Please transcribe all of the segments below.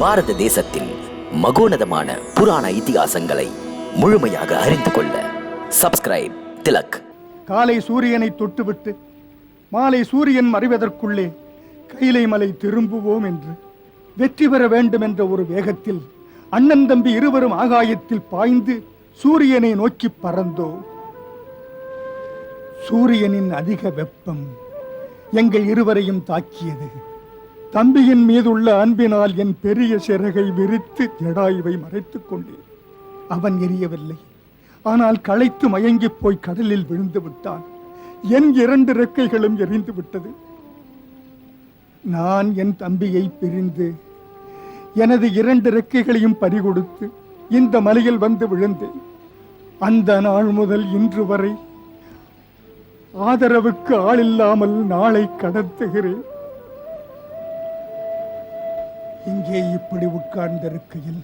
பாரத தேசத்தின் மகோனதமான புராண இதிகாசங்களை முழுமையாக அறிந்து கொள்ள சப்ஸ்கிரைப் திலக். காலை சூரியனை தொட்டுவிட்டு மாலை சூரியன் மறைவதற்குள்ளே கைலை மலை திரும்புவோம் என்று வெற்றி பெற வேண்டும் என்ற ஒரு வேகத்தில் அண்ணன் தம்பி இருவரும் ஆகாயத்தில் பாய்ந்து சூரியனை நோக்கி பறந்தோம். சூரியனின் அதிக வெப்பம் எங்கள் இருவரையும் தாக்கியது. தம்பியின் மீதுள்ள அன்பினால் என் பெரிய சிறகை விரித்து ஜடாயுவை மறைத்துக் கொண்டேன். அவன் எரியவில்லை, ஆனால் களைத்து மயங்கி போய் கடலில் விழுந்து விட்டான். என் 2 இறக்கைகளும் எரிந்து விட்டது. நான் என் தம்பியை பிரிந்து எனது 2 இறக்கைகளையும் பறிகொடுத்து இந்த மலையில் வந்து விழுந்தேன். அந்த நாள் முதல் இன்று வரை ஆதரவுக்கு ஆளில்லாமல் நாளை கடத்துகிறேன். இங்கே இப்படி உட்கார்ந்திருக்கையில்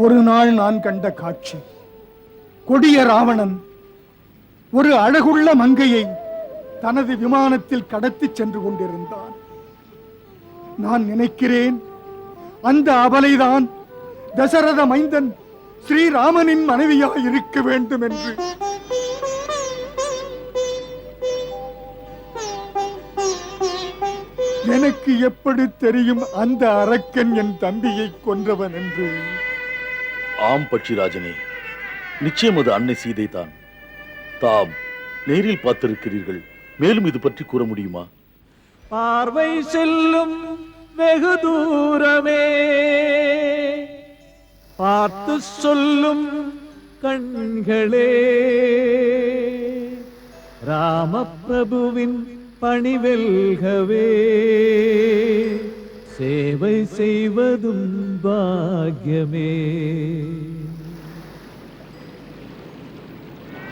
ஒரு நாள் நான் கண்ட காட்சி, கொடிய ராவணன் ஒரு அழகுள்ள மங்கையை தனது விமானத்தில் கடத்தி சென்று கொண்டிருந்தான். நான் நினைக்கிறேன், அந்த அபலைதான் தசரத மைந்தன் ஸ்ரீராமனின் மனைவியாய் இருக்க வேண்டும் என்று. எனக்கு எப்படி தெரியும் அந்த அரக்கன் என் தம்பியை கொன்றவன் என்று? ஆம் பட்சிராஜனே, நிச்சயம் அது அன்னை சீதை தான். தாம் நேரில் பார்த்திருக்கிறீர்கள். மேலும் இது பற்றி கூற முடியுமா? பார்வை செல்லும் வெகு தூரமே பார்த்து சொல்லும் கண்களே, ராமபிரபுவின் பணிவெல்கவே சேவை செய்வதும் பாக்கியமே.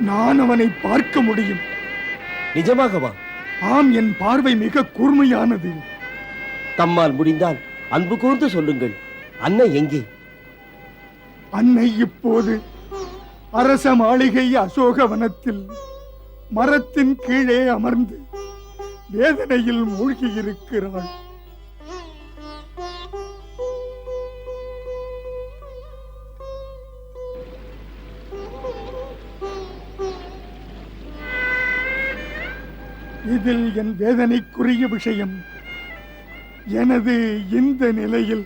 நான் அவனை பார்க்க முடியும். நிஜமாகவா? ஆம், என் பார்வை மிக கூர்மையானது. தம்மால் முடிந்தால் அன்பு கூர்ந்து சொல்லுங்கள், அன்னை எங்கே? அன்னை இப்போது அரச மாளிகை அசோகவனத்தில் மரத்தின் கீழே அமர்ந்து வேதனையில் மூழ்கி இருக்கிறாள். இதில் என் வேதனைக்குரிய விஷயம், எனது இந்த நிலையில்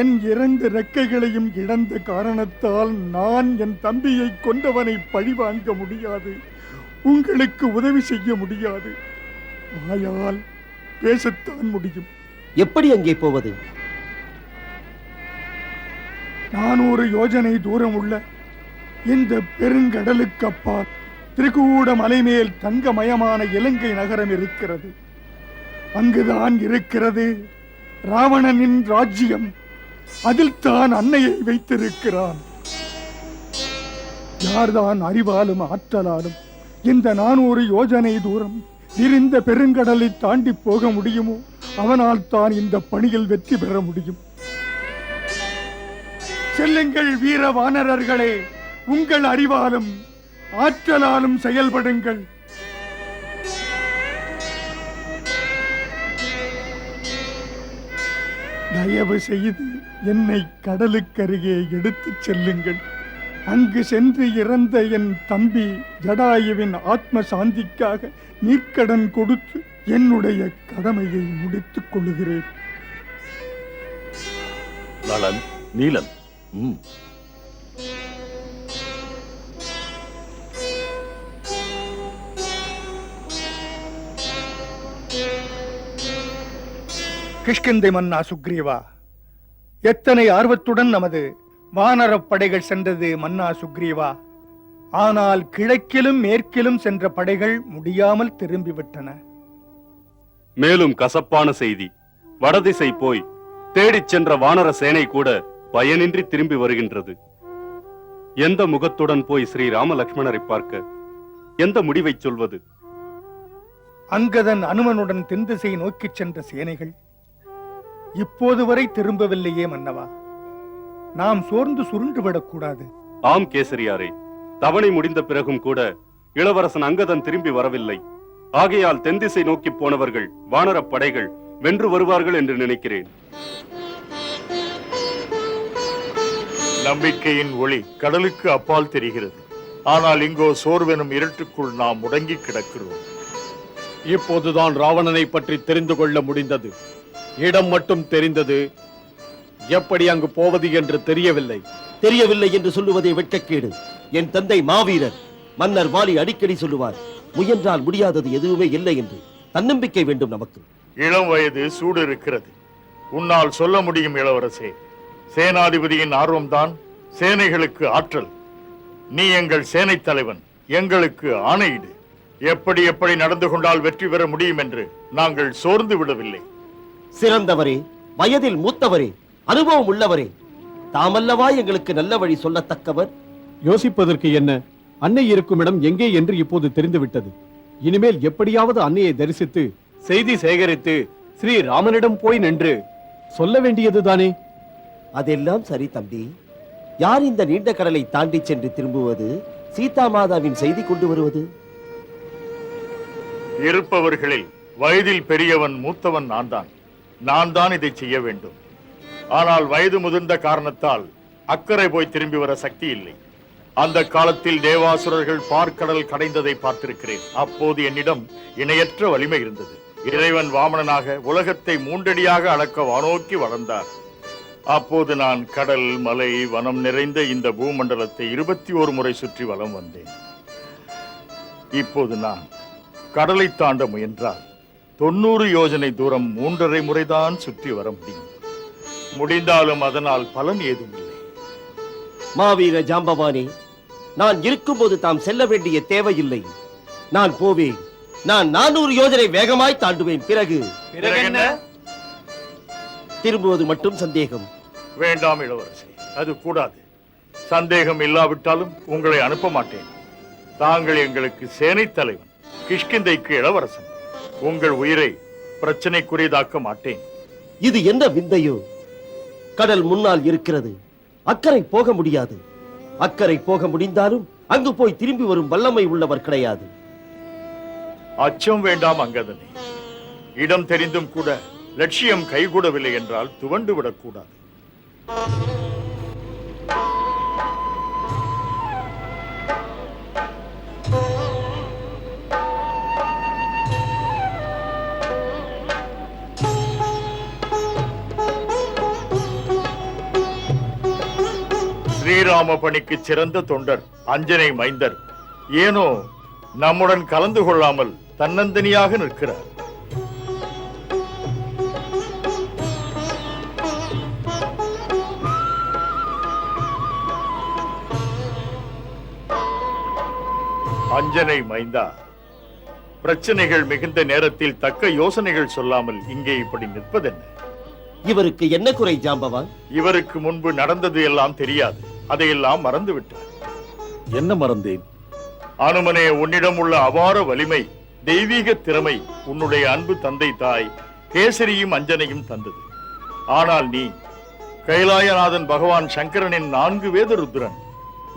என் 2 இறக்கைகளையும் இழந்த காரணத்தால் நான் என் தம்பியை கொண்டவனை பழிவாங்க முடியாது, உங்களுக்கு உதவி செய்ய முடியாது. வாயால் பேசத்தான் முடியும். எப்படி அங்கே போவது? 400 யோஜனை தூரம் உள்ள இந்த பெருங்கடலுக்கு அப்பால் திரிகூட மலை மேல் தங்கமயமான இலங்கை நகரம் இருக்கிறது. அங்குதான் இருக்கிறது ராவணனின் ராஜ்யம். அதில் தான் அன்னையை வைத்திருக்கிறான். யார்தான் அறிவாலும் ஆற்றலாலும் இந்த 400 யோஜனை தூரம் விரிந்த பெருங்கடலை தாண்டி போக முடியுமோ, அவனால் தான் இந்த பணியில் வெற்றி பெற முடியும். செல்லுங்கள் வீர வானரர்களே, உங்கள் அறிவாலும் ஆற்றலாலும் செயல்படுங்கள். தயவு செய்து என்னை கடலுக்கருகே எடுத்துச் செல்லுங்கள். அங்கு சென்று இறந்த என் தம்பி ஜடாயுவின் ஆத்ம சாந்திக்காக நீர்க்கடன் கொடுத்து என்னுடைய கடமையை முடித்துக் கொள்ளுகிறேன். நளன், நீலன், கிஷ்கிந்தை மன்னா சுக்ரீவா, எத்தனை ஆர்வத்துடன் நமது வானரப் படைகள் சென்றது மன்னா சுக்ரீவா. ஆனால் கிழக்கிலும் மேற்கிலும் சென்ற படைகள் முடியாமல் திரும்பிவிட்டன. மேலும் கசப்பான செய்தி, வடதிசை போய் தேடிச் சென்ற வானர சேனை கூட பயனின்றி திரும்பி வருகின்றது. எந்த முகத்துடன் போய் ஸ்ரீ ராம லக்ஷ்மணரை பார்க்க, எந்த முடிவை சொல்வது? அங்கதன் அனுமனுடன் தென்திசை நோக்கிச் சென்ற சேனைகள் இப்போது வரை திரும்பவில்லையே மன்னவா. நாம் சோர்ந்து சுருண்டு விடக்கூடாது. ஆம் கேசரியாரே, தவணை முடிந்த பிறகும் கூட இளவரசன் அங்கதன் திரும்பி வரவில்லை. ஆகையால் தென்திசை நோக்கி போனவர்கள் வானரப் படைகள் வென்று வருவார்கள் என்று நினைக்கிறேன். நம்பிக்கையின் ஒளி கடலுக்கு அப்பால் தெரிகிறது. ஆனால் இங்கோ சோர்வெனும் இருட்டுக்குள் நாம் முடங்கி கிடக்கிறோம். இப்போதுதான் ராவணனை பற்றி தெரிந்து கொள்ள முடிந்தது. இடம் மட்டும் தெரிந்தது, எப்படி அங்கு போவது என்று தெரியவில்லை. தெரியவில்லை என்று சொல்லுவதே வெட்கக்கேடு. என் தந்தை மாவீரர் மன்னர் வாலி அடிக்கடி சொல்லுவார், முயன்றால் முடியாதது எதுவுமே இல்லை என்று. தன்னம்பிக்கை வேண்டும் நமக்கு. இளம் வயது சூடு இருக்கிறது. உன்னால் சொல்ல முடியும் இளவரசே. சேனாதிபதியின் ஆர்வம்தான் சேனைகளுக்கு ஆற்றல். நீ எங்கள் சேனை தலைவன், எங்களுக்கு ஆணையிடு. எப்படி எப்படி நடந்து கொண்டால் வெற்றி பெற முடியும் என்று நாங்கள் சோர்ந்து விடவில்லை. சிறந்தவரே, வயதில் மூத்தவரே, அனுபவம் உள்ளவரே, தாமல்லவா எங்களுக்கு நல்ல வழி சொல்லத்தக்கவர். யோசிப்பதற்கு என்ன? அன்னை இருக்கும் இடம் எங்கே என்று இப்போது தெரிந்துவிட்டது. இனிமேல் எப்படியாவது அன்னையை தரிசித்து செய்தி சேகரித்து ஸ்ரீ ராமனிடம் போய் நின்று சொல்ல வேண்டியதுதானே. அதெல்லாம் சரி தம்பி. யார் இந்த நீண்ட கடலை தாண்டி சென்று திரும்புவது, சீதா மாதாவின் செய்தி கொண்டு வருவது? இருப்பவர்களில் வயதில் பெரியவன் மூத்தவன் நான் தான் இதை செய்ய வேண்டும். ஆனால் வயது முதிர்ந்த காரணத்தால் அக்கறை போய் திரும்பி வர சக்தி இல்லை. அந்த காலத்தில் தேவாசுரர்கள் பார்க்கடல் கடைந்ததை பார்த்திருக்கிறேன். அப்போது என்னிடம் இணையற்ற வலிமை இருந்தது. இறைவன் வாமனனாக உலகத்தை மூன்றடியாக அளக்க வானோக்கி வளர்ந்தார். அப்போது நான் கடல், மலை, வனம் நிறைந்த இந்த பூமண்டலத்தை 21 முறை சுற்றி வலம் வந்தேன். இப்போது நான் கடலை தாண்ட முயன்றால் 90 யோஜனை தூரம் 3.5 முறைதான் சுற்றி வர முடியும். முடிந்தாலும் அதனால் பலன் ஏதும் இல்லை. மாவீர ஜாம்பவானே, நான் இருக்கும்போது தாம் செல்ல வேண்டிய தேவையில்லை. நான் போவேன். நான் 400 யோஜனை வேகமாய் தாண்டுவேன். பிறகு என்ன? திரும்புவது மட்டும் சந்தேகம். வேண்டாம் இளவரசி, அது கூடாது. சந்தேகம் இல்லாவிட்டாலும் உங்களை அனுப்ப மாட்டேன். தாங்கள் எங்களுக்கு சேனை தலைவன், கிஷ்கிந்தைக்கு இளவரசன். உங்கள் உயிரை பிரச்சனைக்குரியதாக்க மாட்டேன். இது என்ன விந்தையோ? கடல் முன்னால் இருக்கிறது, அக்கறை போக முடியாது. அக்கறை போக முடிந்தாலும் அங்கு போய் திரும்பி வரும் வல்லமை உள்ளவர் கிடையாது. அச்சம் வேண்டாம் அங்கதனே. இடம் தெரிந்தும் கூட லட்சியம் கைகூடவில்லை என்றால் துவண்டு விடக்கூடாது. ஸ்ரீராம பணிக்கு சிறந்த தொண்டர் அஞ்சனை மைந்தர் ஏனோ நம்முடன் கலந்து கொள்ளாமல் தன்னந்தனியாக நிற்கிறார். அஞ்சனை மைந்தா, பிரச்சனைகள் மிகுந்த நேரத்தில் தக்க யோசனைகள் சொல்லாமல் இங்கே இப்படி நிற்பதென்ன? இவருக்கு என்ன குறை ஜாம்பவான்? இவருக்கு முன்பு நடந்தது எல்லாம் தெரியாது, அதையெல்லாம் மறந்து விட்டார். என்ன மறந்தேன்? அனுமனே, உன்னிடம் உள்ள அபார வலிமை, தெய்வீக திறமை உன்னுடைய அன்பு தந்தை தாய் கேசரியும் அஞ்சனையும் தந்தது. ஆனால் நீ கைலாயநாதன் பகவான் சங்கரனின் 4 வேத ருத்ரன்.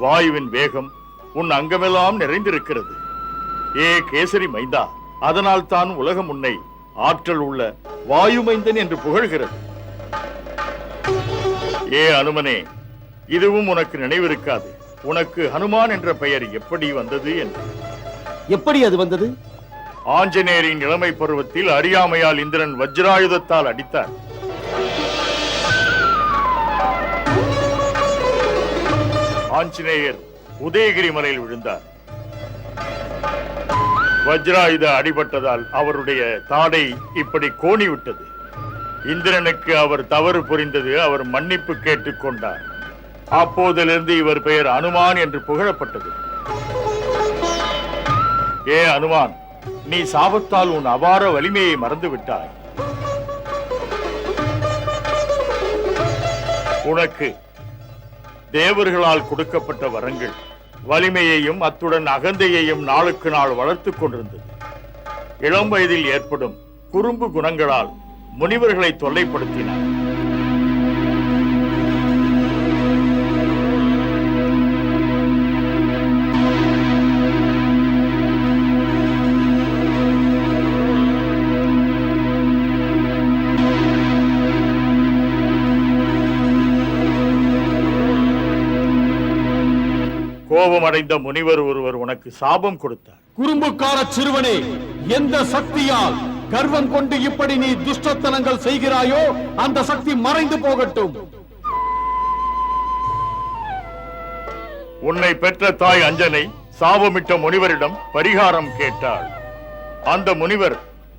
வாயுவின் வேகம் உன் அங்கமெல்லாம் நிறைந்திருக்கிறது. ஏ கேசரி மைந்தா, அதனால் தான் உலகம் உன்னை ஆற்றல் உள்ள வாயு மைந்தன் என்று புகழ்கிறது. ஏ அனுமனே, இதுவும் உனக்கு நினைவிருக்காது. உனக்கு ஹனுமான் என்ற பெயர் எப்படி வந்தது என்று? எப்படி அது வந்தது? ஆஞ்சநேயரின் இளமை பருவத்தில் அறியாமையால் இந்திரன் வஜ்ராயுதத்தால் அடித்தார். ஆஞ்சநேயர் உதயகிரி மலையில் விழுந்தார். வஜ்ராயுத அடிபட்டதால் அவருடைய தாடை இப்படி கோணி விட்டது. இந்திரனுக்கு அவர் தவறு புரிந்தது. அவர் மன்னிப்பு கேட்டுக் கொண்டார். அப்போதிலிருந்து இவர் பெயர் அனுமான் என்று புகழப்பட்டது. ஏ அனுமான், நீ சாபத்தால் உன் அபார வலிமையை மறந்து விட்டாய். உனக்கு தேவர்களால் கொடுக்கப்பட்ட வரங்கள் வலிமையையும் அத்துடன் அகந்தையையும் நாளுக்கு நாள் வளர்த்துக் கொண்டிருந்தது. இளம் வயதில் ஏற்படும் குறும்பு குணங்களால் முனிவர்களை தொல்லைப்படுத்தினார். கோபமடைந்த முனிவர் ஒருவர் உனக்கு சாபம் கொடுத்தார். குறும்புக்கார சிறுவனே, எந்த சக்தியால் கர்வம் கொண்டு இப்படி நீ துஷ்டத்தனங்கள் செய்கிறாயோ அந்த சக்தி மறைந்து போகட்டும். உன்னை பெற்ற தாய் அஞ்சனை சாபமிட்ட முனிவரிடம் பரிகாரம் கேட்டாள். அந்த முனிவர்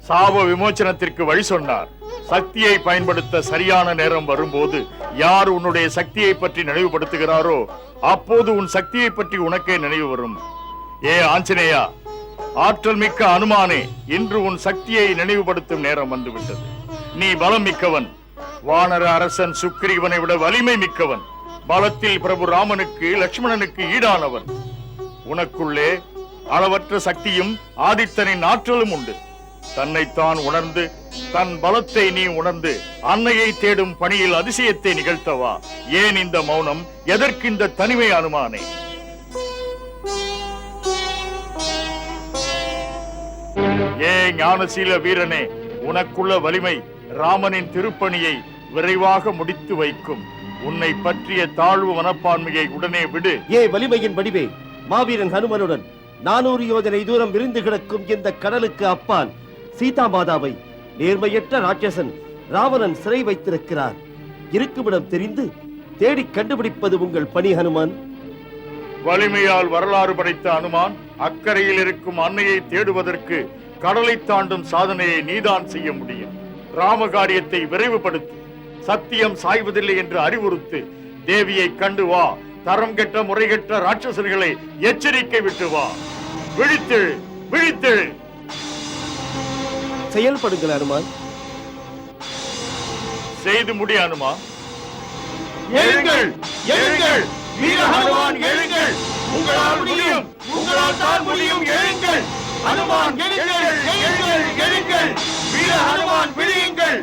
சாப விமோச்சனத்திற்கு வழி சொன்னார். சக்தியை பயன்படுத்த சரியான நேரம் வரும்போது யார் உன்னுடைய சக்தியை பற்றி நினைவுபடுத்துகிறாரோ அப்போது உன் சக்தியை பற்றி உனக்கே நினைவு வரும். ஏ ஆஞ்சநேயா, ஆற்றல் மிக்க அனுமானே, இன்று உன் சக்தியை நினைவுபடுத்தும் நேரம் வந்துவிட்டது. நீ பலம் மிக்கவன். வானர அரசன் சுக்கிரீவனை விட வலிமை மிக்கவன். பலத்தில் பிரபு ராமனுக்கு லட்சுமணனுக்கு ஈடானவன். உனக்குள்ளே அளவற்ற சக்தியும் ஆதித்தனின் ஆற்றலும் உண்டு. தன்னைத்தான் உணர்ந்து தன் பலத்தை நீ உணர்ந்து அன்னையை தேடும் பணியில் அதிசயத்தை நிகழ்த்தவா. ஏன் இந்த மௌனம்? எதற்கு இந்த தனிமை அனுமானே? ஏ ஞானசீல வீரனே, உனக்குள்ள வலிமை ராமனின் திருப்பணியை விரைவாக முடித்து வைக்கும். உன்னை பற்றிய தாழ்வு மனப்பான்மையை உடனே விடு. ஏ வலிமையின் வடிவே, மாவீரன் ஹனுமனுடன் 400 யோஜனை தூரம் விரிந்து கிடக்கும் இந்த கடலுக்கு அப்பால் சீதா மாதாவை நேர்மையற்ற ராட்சசன் ராவணன் சிறை வைத்திருக்கிறார். இருக்குமிடம் தெரிந்து தேடி கண்டுபிடிப்பது உங்கள் பணி ஹனுமான். வலிமையால் வரலாறு படைத்த அனுமான் அக்கறையில் இருக்கும் அன்னையை தேடுவதற்கு கடலை தாண்டும் சாதனையை நீதான் செய்ய முடியும். ராமகாரியத்தை விரைவுபடுத்து. சத்தியம் சாய்வதில்லை என்று அறிவுறுத்து. தேவியை கண்டு வா. தரம் கெட்ட முறைகெட்ட ராட்சசர்களை எச்சரிக்கை விட்டு வா. விழித்தெழு, விழித்தெழு. செயல்படுங்கள் அனுமான். செய்து முடி அனுமான். எழுங்கள், எழுங்கள், வீர ஹனுமான் எழுங்கள். உங்களால் முடியும், உங்களால் தான் முடியும். எழுங்கள் அனுமான், எழுங்கள், எழுங்கள், எழுங்கள். வீர ஹனுமான் விழியுங்கள்.